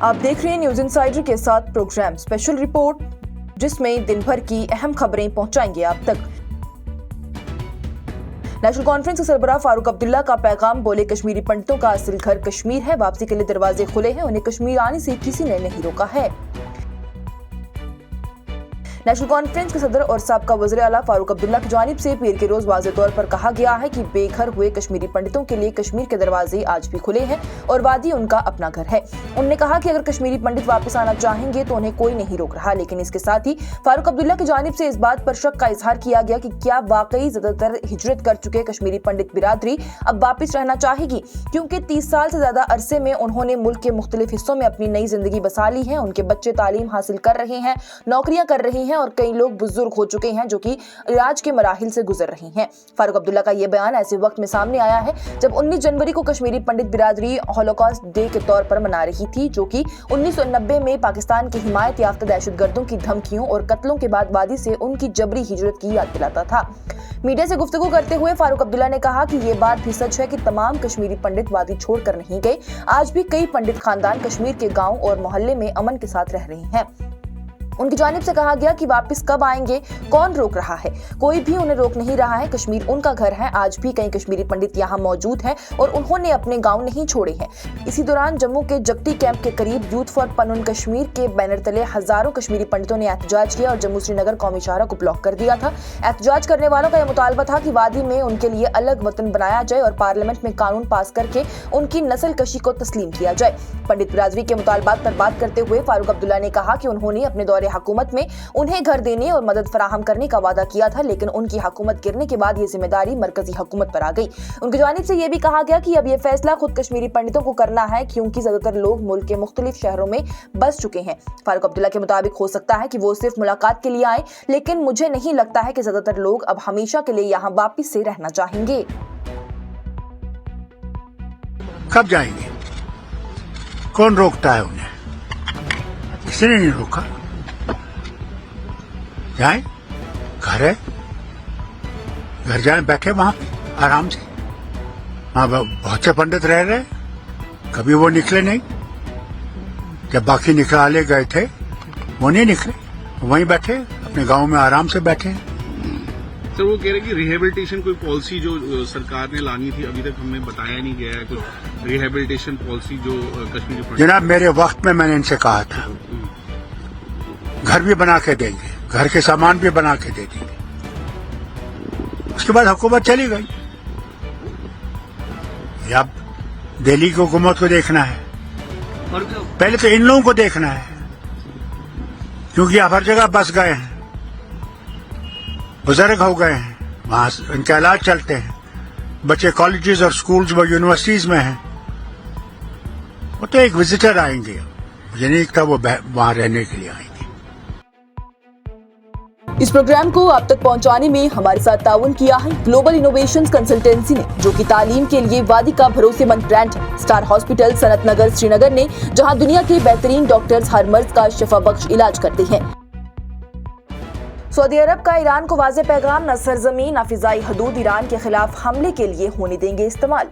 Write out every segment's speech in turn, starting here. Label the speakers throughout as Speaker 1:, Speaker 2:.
Speaker 1: आप देख रहे हैं न्यूज इनसाइडर के साथ प्रोग्राम स्पेशल रिपोर्ट, जिसमें दिन भर की अहम खबरें पहुंचाएंगे आप तक। नेशनल कॉन्फ्रेंस के सरबराह फारूक अब्दुल्ला का पैगाम, बोले कश्मीरी पंडितों का असल घर कश्मीर है, वापसी के लिए दरवाजे खुले हैं, उन्हें कश्मीर आने से किसी ने नहीं रोका है। नेशनल कॉन्फ्रेंस के सदर और साबका वज़ीर आला फारूक अब्दुल्ला की जानिब से पीर के रोज वाज़ेह तौर पर कहा गया है कि बेघर हुए कश्मीरी पंडितों के लिए कश्मीर के दरवाजे आज भी खुले हैं और वादी उनका अपना घर है। उन्होंने कहा कि अगर कश्मीरी पंडित वापस आना चाहेंगे तो उन्हें कोई नहीं रोक रहा, लेकिन इसके साथ ही फारूक अब्दुल्ला की जानिब से इस बात पर शक का इजहार किया गया कि क्या वाकई ज्यादातर हिजरत कर चुके कश्मीरी पंडित बिरादरी अब वापस रहना चाहेगी, क्योंकि 30 साल से ज्यादा अरसे में उन्होंने मुल्क के मुख्तलिफ हिस्सों में अपनी नई जिंदगी बसा ली है। उनके बच्चे तालीम हासिल कर रहे हैं, नौकरियां कर रहे हैं और कई लोग बुजुर्ग हो चुके हैं जो कि इलाज के मराहिल से गुजर रहे हैं। फारूक अब्दुल्ला का यह बयान ऐसे वक्त में सामने आया है जब 19 जनवरी को कश्मीरी पंडित बिरादरी हॉलोकॉस्ट डे के तौर पर मना रही थी, जो कि 1990 में पाकिस्तान की हिमायत याफ्ता दहशतगर्दों की धमकियों और कत्लों के बाद वादी से उनकी जबरी हिजरत की याद दिलाता था। मीडिया से गुफ्तगू करते हुए फारूक अब्दुल्ला ने कहा कि ये बात भी सच है कि तमाम कश्मीरी पंडित वादी छोड़कर नहीं गए। आज भी कई पंडित खानदान कश्मीर के गांव और मोहल्ले में अमन के साथ रह रहे हैं। उनकी जानिब से कहा गया कि वापस कब आएंगे, कौन रोक रहा है, कोई भी उन्हें रोक नहीं रहा है। कश्मीर उनका घर है। आज भी कई कश्मीरी पंडित यहाँ मौजूद हैं और उन्होंने अपने गांव नहीं छोड़े हैं। इसी दौरान जम्मू के जगटी कैंप के करीब यूथ फॉर पनुन कश्मीर के बैनर तले हजारों कश्मीरी पंडितों ने एहतजाज किया और जम्मू श्रीनगर कौमी शाहरा को ब्लॉक कर दिया था। एहतजाज करने वालों का यह मुतालबा था कि वादी में उनके लिए अलग वतन बनाया जाए और पार्लियामेंट में कानून पास करके उनकी नस्ल कशी को तस्लीम किया जाए। पंडित बिरादरी के मुतालबात पर बात करते हुए फारूक अब्दुल्ला ने कहा कि उन्होंने अपने दौरे हुकूमत में उन्हें घर देने और मदद फराहम करने का वादा किया था, लेकिन उनकी हुकूमत गिरने के बाद ये जिम्मेदारी मरकजी हुकूमत पर आ गई। उनकी जानिब से यह भी कहा गया कि अब यह फैसला खुद कश्मीरी पंडितों को करना है, क्योंकि ज्यादातर लोग मुल्क के मुख्तलिफ शहरों में बस चुके हैं। फारूक अब्दुल्ला के मुताबिक हो सकता है कि वो सिर्फ मुलाकात के लिए आए, लेकिन मुझे नहीं लगता है कि ज्यादातर लोग अब हमेशा के लिए यहाँ वापिस से रहना चाहेंगे।
Speaker 2: कब जाएंगे? कौन रोकता है उन्हें? किसी ने नहीं रोका। जाए, घर है, घर जाए, बैठे वहां आराम से। वहां बहुत से पंडित रह रहे, कभी वो निकले नहीं। जब बाकी निकाले गए थे वो नहीं निकले, वहीं बैठे अपने गांव में आराम से बैठे।
Speaker 3: सर वो कह रहे कि रिहेबिलिटेशन कोई पॉलिसी जो सरकार ने लानी थी अभी तक हमें बताया नहीं गया है, कुछ रिहेबिलिटेशन पॉलिसी जो कश्मीरी।
Speaker 2: जनाब मेरे वक्त में मैंने इनसे कहा था घर भी बना के देंगे, घर के सामान भी बना के दे देंगे। उसके बाद हुकूमत चली गई। अब दिल्ली की हुकूमत को देखना है, पहले तो इन लोगों को देखना है, क्योंकि आप हर जगह बस गए हैं, बुजुर्ग हो गए हैं, वहां इनके इलाज चलते हैं, बच्चे कॉलेजेस और स्कूल्स व यूनिवर्सिटीज में हैं। वो तो एक विजिटर आएंगे, मुझे नहीं लगता वो वहां रहने के लिए आएंगे।
Speaker 1: इस प्रोग्राम को आप तक पहुंचाने में हमारे साथ ताउन किया है ग्लोबल इनोवेशंस कंसल्टेंसी ने, जो कि तालीम के लिए वादी का भरोसेमंद ब्रांड है। स्टार हॉस्पिटल सनत नगर श्रीनगर ने, जहां दुनिया के बेहतरीन डॉक्टर्स हर मर्ज का शिफा बख्श इलाज करते हैं। सऊदी अरब का ईरान को वाज़ेह पैगाम, न सरजमीन न फिजाई हदूद ईरान के खिलाफ हमले के लिए होने देंगे इस्तेमाल।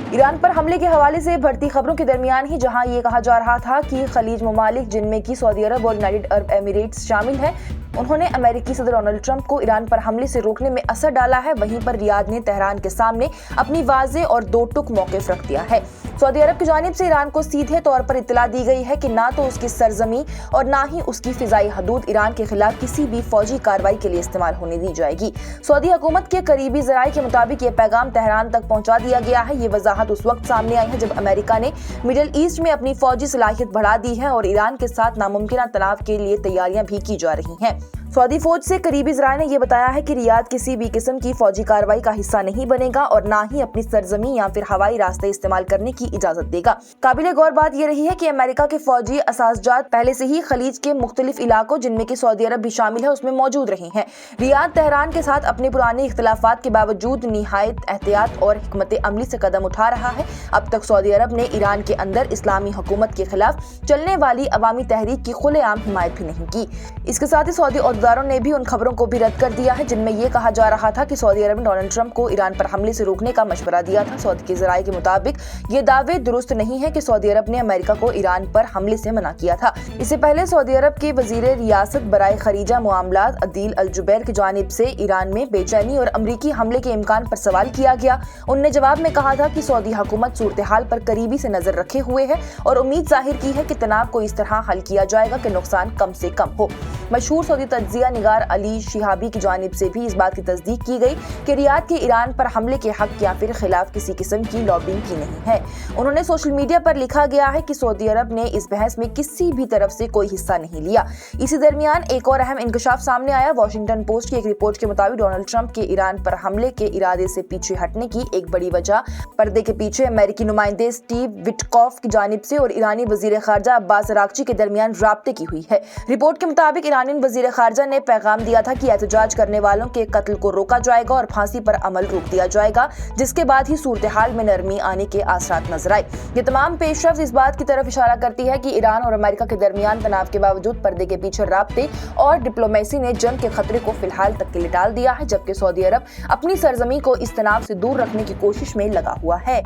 Speaker 1: ईरान पर हमले के हवाले से बढ़ती खबरों के दरमियान ही जहां ये कहा जा रहा था कि खलीज ममालिक, जिनमें की सऊदी अरब और यूनाइटेड अरब एमिरेट्स शामिल हैं, उन्होंने अमेरिकी सदर डोनाल्ड ट्रंप को ईरान पर हमले से रोकने में असर डाला है, वहीं पर रियाद ने तेहरान के सामने अपनी वाज़ेह और दो टुक मौक़िफ़ रख दिया है। सऊदी अरब की जानिब से ईरान को सीधे तौर पर इत्तला दी गई है कि ना तो उसकी सरजमी और ना ही उसकी फिजाई हदूद ईरान के खिलाफ किसी भी फौजी कार्रवाई के लिए इस्तेमाल होने दी जाएगी। सऊदी हुकूमत के करीबी ज़राए के मुताबिक ये पैगाम तेहरान तक पहुंचा दिया गया है। ये वजाहत उस वक्त सामने आई है जब अमेरिका ने मिडिल ईस्ट में अपनी फौजी सलाहियत बढ़ा दी है और ईरान के साथ नामुमकिन तनाव के लिए तैयारियां भी की जा रही हैं। सऊदी फौज से करीबी ज़राए ने यह बताया है कि रियाद किसी भी किस्म की फौजी कार्रवाई का हिस्सा नहीं बनेगा और ना ही अपनी सरजमी या फिर हवाई रास्ते इस्तेमाल करने की इजाजत देगा। काबिले गौर बात यह रही है कि अमेरिका के फौजी असासजात पहले से ही खलीज के मुख्तलिफ इलाकों, जिनमें कि सऊदी अरब भी शामिल है, उसमें मौजूद रहे हैं। रियाद तेहरान के साथ अपने पुराने इख्तिलाफात के बावजूद निहायत एहतियात और हिकमत अमली से कदम उठा रहा है। अब तक सऊदी अरब ने ईरान के अंदर इस्लामी हुकूमत के खिलाफ चलने वाली अवामी तहरीक की खुलेआम हिमायत भी नहीं की। इसके साथ ही सऊदी रिश्तेदारों ने भी उन खबरों को भी रद्द कर दिया है जिनमें ये कहा जा रहा था कि सऊदी अरब ने डोनाल्ड ट्रंप को ईरान पर हमले से रोकने का मशवरा दिया था। सऊदी के ज़राए के मुताबिक ये दावे दुरुस्त नहीं है कि सऊदी अरब ने अमेरिका को ईरान पर हमले से मना किया था। इससे पहले सऊदी अरब के वजीर रियासत बराए खरीजा मामलात अदील अल जुबैर की जानिब से ईरान में बेचैनी और अमरीकी हमले के इम्कान पर सवाल किया गया। उनने जवाब में कहा था कि सऊदी हुकूमत सूरत हाल पर करीबी से नजर रखे हुए है और उम्मीद जाहिर की है कि तनाव को इस तरह हल किया जाएगा कि नुकसान कम से कम हो। मशहूर सऊदी तज्जिया निगार अली शिहाबी की जानिब से भी इस बात की तस्दीक की गई कि रियाद के ईरान पर हमले के हक या फिर खिलाफ किसी किस्म की लॉबिंग की नहीं है। उन्होंने सोशल मीडिया पर लिखा गया है कि सऊदी अरब ने इस बहस में किसी भी तरफ से कोई हिस्सा नहीं लिया। इसी दरमियान एक और अहम इंकशाफ सामने आया। वॉशिंगटन पोस्ट की एक रिपोर्ट के मुताबिक डोनाल्ड ट्रंप के ईरान पर हमले के इरादे से पीछे हटने की एक बड़ी वजह पर्दे के पीछे अमेरिकी नुमाइंदे स्टीव विटकॉफ की जानिब से और ईरानी वजीर खारजा अब्बास अरागची के दरमियान राब्ते की हुई है। रिपोर्ट के मुताबिक ईरानी वजीर खारजा ने पैगाम दिया था कि एहतजाज करने वालों के कत्ल को रोका जाएगा और फांसी पर अमल रोक दिया जाएगा, जिसके बाद ही सूरत हाल में नरमी आने के आसार नजर आए। ये तमाम पेशरफ्त इस बात की तरफ इशारा करती है कि ईरान और अमेरिका के दरमियान तनाव के बावजूद पर्दे के पीछे राब्ते और डिप्लोमेसी ने जंग के खतरे को फिलहाल तक के लिए टाल दिया है, जबकि सऊदी अरब अपनी सरजमी को इस तनाव से दूर रखने की कोशिश में लगा हुआ है।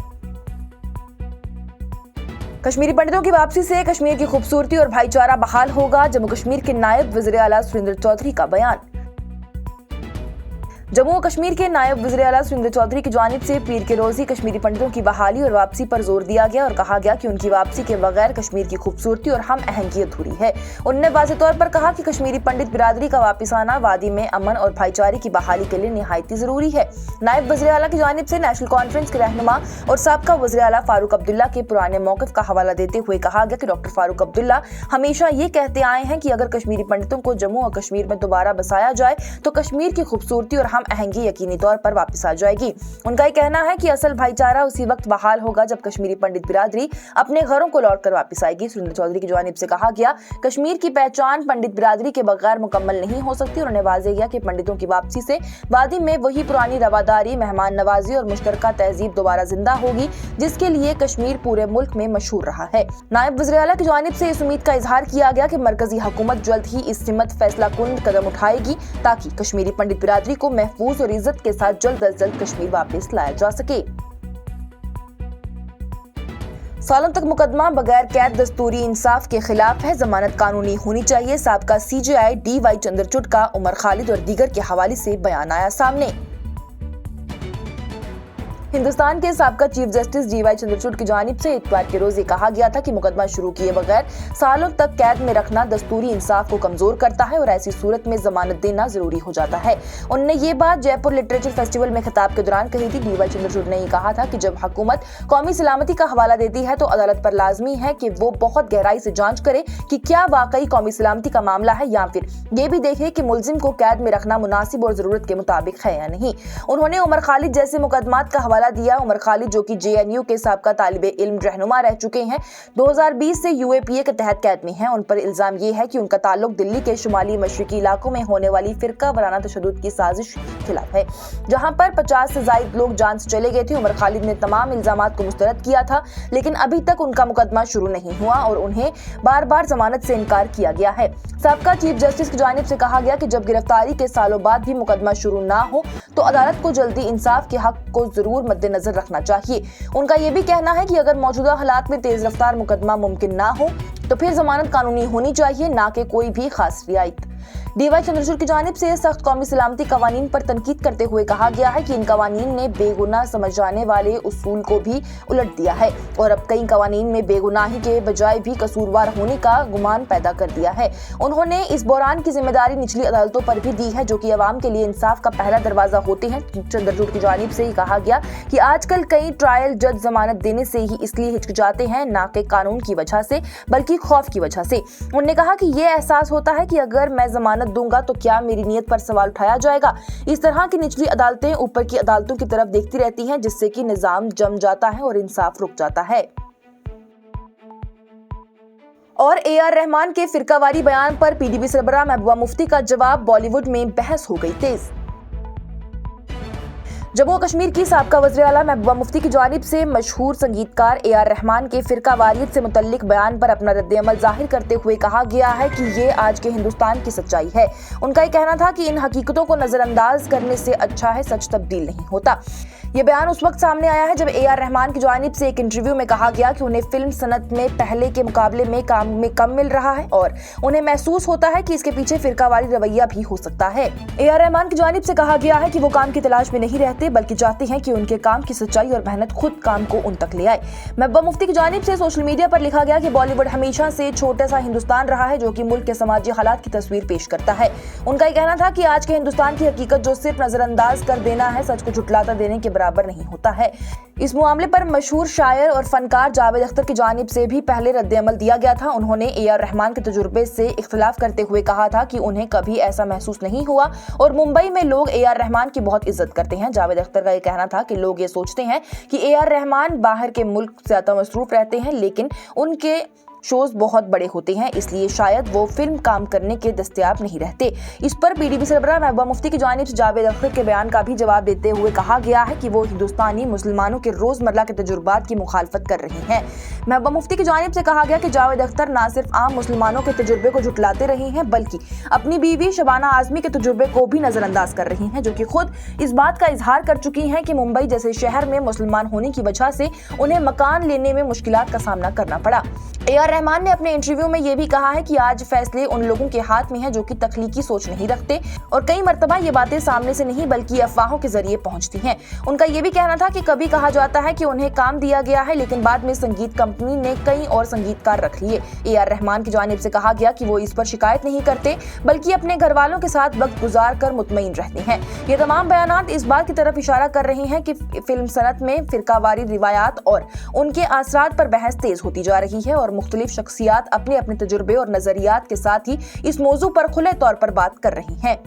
Speaker 1: कश्मीरी पंडितों की वापसी से कश्मीर की खूबसूरती और भाईचारा बहाल होगा, जम्मू कश्मीर के नायब वज़ीर आला सुरेंद्र चौधरी का बयान। जम्मू और कश्मीर के नायब वज़ीर आला सुरेंद्र चौधरी की जानिब से पीर के रोज़ ही कश्मीरी पंडितों की बहाली और वापसी पर जोर दिया गया और कहा गया कि उनकी वापसी के बगैर कश्मीर की खूबसूरती और हम आहंगी अधूरी है। उन्होंने वाज़ेह तौर पर कहा कि कश्मीरी पंडित बिरादरी का वापस आना वादी में अमन और भाईचारे की बहाली के लिए निहायती ज़रूरी है। नायब वज़ीर आला की जानिब से नेशनल कॉन्फ्रेंस के रहनुमा और साबका वज़ीर आला फारूक अब्दुल्ला के पुराने मौक़िफ़ का हवाला देते हुए कहा गया कि डॉक्टर फारूक अब्दुल्ला हमेशा ये कहते आए हैं कि अगर कश्मीरी पंडितों को जम्मू और कश्मीर में दोबारा बसाया जाए तो कश्मीर की खूबसूरती और हम आहंगी यकीनी तौर पर वापस आ जाएगी। उनका ये कहना है कि असल भाईचारा उसी वक्त बहाल होगा जब कश्मीरी पंडित बिरादरी अपने घरों को लौटकर वापस आएगी। सुरेंद्र चौधरी की जानिब से कहा गया, कश्मीर की पहचान पंडित बिरादरी के बगैर मुकम्मल नहीं हो सकती। उन्होंने वाज़ेह किया कि पंडितों की वापसी से वादी में वही पुरानी रवादारी, मेहमान नवाजी और मुश्तरका तहजीब दोबारा जिंदा होगी, जिसके लिए कश्मीर पूरे मुल्क में मशहूर रहा है। नायब वज़ीर आला की जानिब से इस उम्मीद का इजहार किया गया कि मरकजी हुकूमत जल्द ही इस सिमत फैसला कुन कदम उठाएगी ताकि कश्मीरी पंडित बिरादरी को महफूज और इज्जत के साथ जल्द अज जल्द कश्मीर वापस लाया जा सके। सालों तक मुकदमा बगैर कैद दस्तूरी इंसाफ के खिलाफ है, जमानत कानूनी होनी चाहिए। साबका CJI DY चंद्रचूड़ का उमर खालिद और दीगर के हवाले से बयान आया सामने। हिंदुस्तान के साबका चीफ जस्टिस DY चंद्रचूड़ की जानिब से इतवार के रोज ये कहा गया था कि मुकदमा शुरू किए बगैर सालों तक कैद में रखना दस्तूरी इंसाफ को कमजोर करता है और ऐसी सूरत में जमानत देना जरूरी हो जाता है। उन्होंने ये बात जयपुर लिटरेचर फेस्टिवल में खिताब के दौरान कही थी। DY चंद्रचूड़ ने कहा था कि जब हुकूमत कौमी सलामती का हवाला देती है तो अदालत पर लाजमी है कि वो बहुत गहराई से जांच करे कि क्या वाकई कौमी सलामती का मामला है या फिर ये भी देखे कि मुलजिम को कैद में रखना मुनासिब और जरूरत के मुताबिक है या नहीं। उन्होंने उमर खालिद जैसे मुकदमात का हवाला दिया। उमर खालिद जो कि JNU के साबका तालिबे इल्म रहनुमा रह चुके हैं, 2020 से UAPA के तहत कैद में हैं। उन पर इल्जाम ये है कि उनका ताल्लुक दिल्ली के शुमाली मशरिकी इलाकों में होने वाली फिरका वराना तशद्दुद की साजिश के खिलाफ है, जहां पर 50 से ज्यादा लोग जान से चले गए थे। उमर खालिद ने तमाम इल्जामात को मुस्तरद किया था, लेकिन अभी तक उनका मुकदमा शुरू नहीं हुआ और उन्हें बार बार जमानत से इनकार किया गया है। साबका चीफ जस्टिस की जानिब से कहा गया कि जब गिरफ्तारी के सालों बाद भी मुकदमा शुरू ना हो तो अदालत को जल्दी इंसाफ के हक को जरूर मद्देनजर रखना चाहिए। उनका यह भी कहना है कि अगर मौजूदा हालात में तेज रफ्तार मुकदमा मुमकिन ना हो तो फिर जमानत कानूनी होनी चाहिए, ना कि कोई भी खास रियायत। DY चंद्रचूड़ की जानिब से सख्त कौमी सलामती कवानीन पर तनकीद करते हुए कहा गया है कि इन कवानीन ने बेगुनाह समझ जाने वाले उसूल को भी उलट दिया है और अब कई कवानीन में बेगुनाही के बजाय भी कसूरवार होने का गुमान पैदा कर दिया है। उन्होंने इस बहरान की जिम्मेदारी निचली अदालतों पर भी दी है, जो कि अवाम के लिए इंसाफ का पहला दरवाजा होते हैं। चंद्रचूड़ की जानिब से ही कहा गया कि आजकल कई ट्रायल जज जमानत देने से ही इसलिए हिचकिचाते हैं, ना कि कानून की वजह से बल्कि खौफ की वजह से। उन्होंने कहा कि ये एहसास होता है कि अगर मैं जमानत दूंगा तो क्या मेरी नीयत पर सवाल उठाया जाएगा। इस तरह की निचली अदालतें ऊपर की अदालतों की तरफ देखती रहती हैं, जिससे कि निजाम जम जाता है और इंसाफ रुक जाता है। और AR रहमान के फिरकावारी बयान पर PDP सरबराह महबूबा मुफ्ती का जवाब, बॉलीवुड में बहस हो गई तेज। जम्मू और कश्मीर की साबका वज़ीर आला महबूबा मुफ्ती की जानिब से मशहूर संगीतकार ए.आर. रहमान के फिरका वारियत से मुतल्लिक बयान पर अपना रद्द-ए-अमल जाहिर करते हुए कहा गया है कि ये आज के हिंदुस्तान की सच्चाई है। उनका ये कहना था कि इन हकीकतों को नजरअंदाज करने से अच्छा है सच तब्दील नहीं होता। ये बयान उस वक्त सामने आया है जब ए.आर. रहमान की जानिब से एक इंटरव्यू में कहा गया कि उन्हें फिल्म सनत में पहले के मुकाबले में काम में कम मिल रहा है और उन्हें महसूस होता है कि इसके पीछे फिरकावारी रवैया भी हो सकता है। ए.आर. रहमान की जानिब से कहा गया है कि वो काम की तलाश में नहीं रहते बल्कि चाहते हैं कि उनके काम की सच्चाई और मेहनत खुद काम को उन तक ले आए। महबूबा मुफ्ती की जानिब से सोशल मीडिया पर लिखा गया कि बॉलीवुड हमेशा से छोटा सा हिंदुस्तान रहा है जो कि मुल्क के समाजी हालात की तस्वीर पेश करता है। उनका ये कहना था कि आज के हिंदुस्तान की हकीकत जो सिर्फ नजरअंदाज कर देना है सच को झुटलाता देने के बराबर नहीं होता है। इस मामले पर मशहूर शायर और फनकार जावेद अख्तर की जानिब से भी पहले रद्द-ए-अमल दिया गया था। उन्होंने ए.आर. रहमान के तजुर्बे से इख्तिलाफ करते हुए कहा था कि उन्हें कभी ऐसा महसूस नहीं हुआ और मुंबई में लोग ए.आर. रहमान की बहुत इज्जत करते हैं। जावेद अख्तर का ये कहना था कि लोग ये सोचते हैं कि ए.आर. रहमान बाहर के मुल्क ज्यादा मसरूफ रहते हैं लेकिन उनके शोज बहुत बड़े होते हैं इसलिए शायद वो फिल्म काम करने के दस्तयाब नहीं रहते। इस पर पीडीपी सरबराह महबूबा मुफ्ती की जानिब से जावेद अख्तर के बयान का भी जवाब देते हुए कहा गया है कि वो हिंदुस्तानी मुसलमानों के रोजमर्रा के तजुर्बात की मुखालफत कर रही हैं। महबूबा मुफ्ती की जानिब से कहा गया कि जावेद अख्तर न सिर्फ आम मुसलमानों के तजुर्बे को झुटलाते रही हैं बल्कि अपनी बीवी शबाना आजमी के तजुर्बे को भी नजरअंदाज कर रही हैं जो कि खुद इस बात का इजहार कर चुकी हैं कि मुंबई जैसे शहर में मुसलमान होने की वजह से उन्हें मकान लेने में मुश्किलात का सामना करना पड़ा। ए.आर. रहमान ने अपने इंटरव्यू में ये भी कहा है कि आज फैसले उन लोगों के हाथ में हैं जो कि तख्लीकी सोच नहीं रखते और कई मर्तबा ये बातें सामने से नहीं बल्कि अफवाहों के जरिए पहुंचती हैं। उनका ये भी कहना था कि कभी कहा जाता है कि उन्हें काम दिया गया है लेकिन बाद में संगीत कंपनी ने कई और संगीतकार रख लिए। ए.आर. रहमान की जानिब से कहा गया कि वो इस पर शिकायत नहीं करते बल्कि अपने घर वालों के साथ वक्त गुजार कर मुतमईन रहते हैं। ये तमाम बयानात इस बात की तरफ इशारा कर रहे हैं कि फिल्म सनत में फिरकावारी रिवायात और उनके असरात पर बहस तेज होती जा रही है और मुख्तलिफ शख्सियात अपने अपने तजुर्बे और नजरियात के साथ ही इस मौजू पर खुले तौर पर बात कर रही हैं।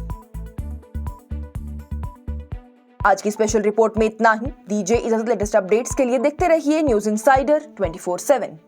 Speaker 1: आज की स्पेशल रिपोर्ट में इतना ही। दीजिए इजाजत लेटेस्ट अपडेट्स के लिए देखते रहिए न्यूज़ इंसाइडर 24/7।